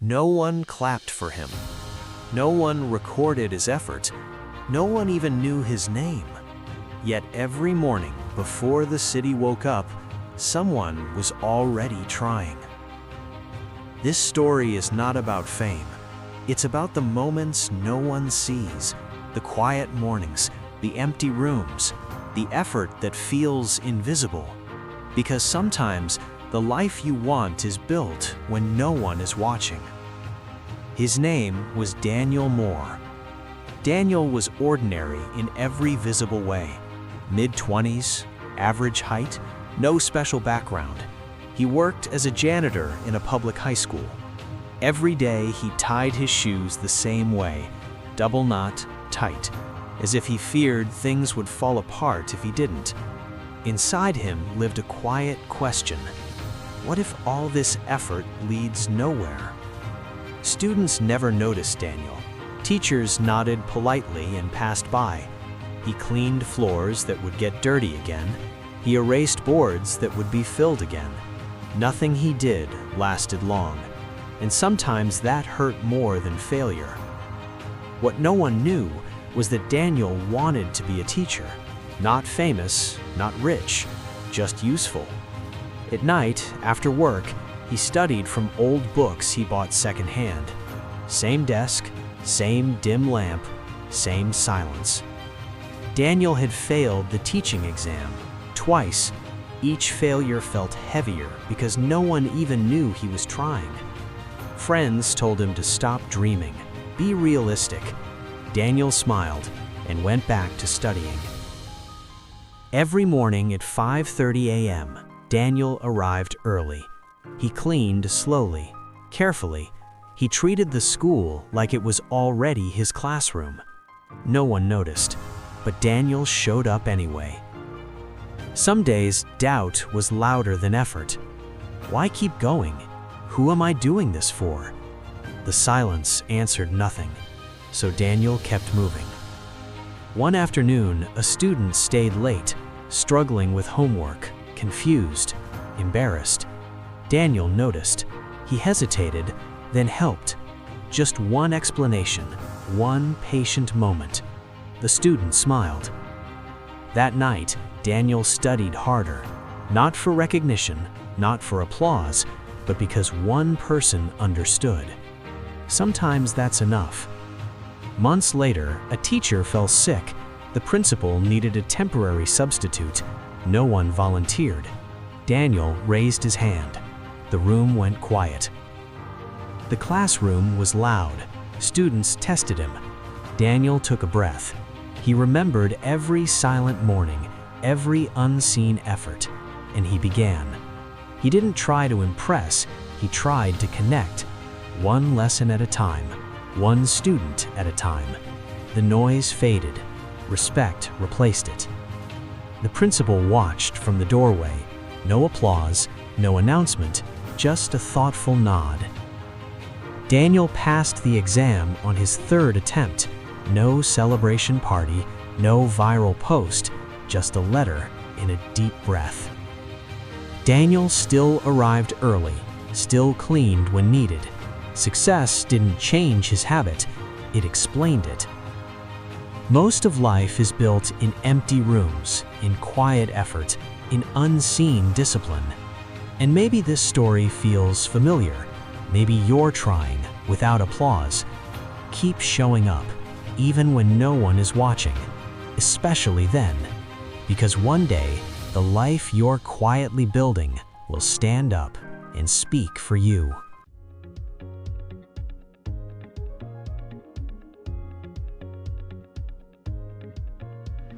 No one clapped for him. No one recorded his effort. No one even knew his name. Yet every morning before the city woke up, someone was already trying. This story is not about fame. It's about the moments no one sees, the quiet mornings, the empty rooms, the effort that feels invisible. Because sometimes the life you want is built when no one is watching. His name was Daniel Moore. Daniel was ordinary in every visible way. Mid-20s, average height, no special background. He worked as a janitor in a public high school. Every day he tied his shoes the same way, double knot, tight, as if he feared things would fall apart if he didn't. Inside him lived a quiet question. What if all this effort leads nowhere? Students never noticed Daniel. Teachers nodded politely and passed by. He cleaned floors that would get dirty again. He erased boards that would be filled again. Nothing he did lasted long, and sometimes that hurt more than failure. What no one knew was that Daniel wanted to be a teacher. Not famous, not rich, just useful. At night, after work, he studied from old books he bought secondhand. Same desk, same dim lamp, same silence. Daniel had failed the teaching exam twice. Each failure felt heavier because no one even knew he was trying. Friends told him to stop dreaming, be realistic. Daniel smiled and went back to studying. Every morning at 5:30 a.m., Daniel arrived early. He cleaned slowly, carefully. He treated the school like it was already his classroom. No one noticed, but Daniel showed up anyway. Some days, doubt was louder than effort. Why keep going? Who am I doing this for? The silence answered nothing, so Daniel kept moving. One afternoon, a student stayed late, struggling with homework, confused, embarrassed. Daniel noticed. He hesitated, then helped. Just one explanation, one patient moment. The student smiled. That night, Daniel studied harder, not for recognition, not for applause, but because one person understood. Sometimes that's enough. Months later, a teacher fell sick. The principal needed a temporary substitute. No one volunteered. Daniel raised his hand. The room went quiet. The classroom was loud. Students tested him. Daniel took a breath. He remembered every silent morning, every unseen effort, and he began. He didn't try to impress, he tried to connect. One lesson at a time, one student at a time. The noise faded. Respect replaced it. The principal watched from the doorway. No applause, no announcement, just a thoughtful nod. Daniel passed the exam on his third attempt. No celebration party, no viral post, just a letter and a deep breath. Daniel still arrived early, still cleaned when needed. Success didn't change his habit, it explained it. Most of life is built in empty rooms, in quiet effort, in unseen discipline. And maybe this story feels familiar. Maybe you're trying, without applause. Keep showing up, even when no one is watching, especially then, because one day, the life you're quietly building will stand up and speak for you.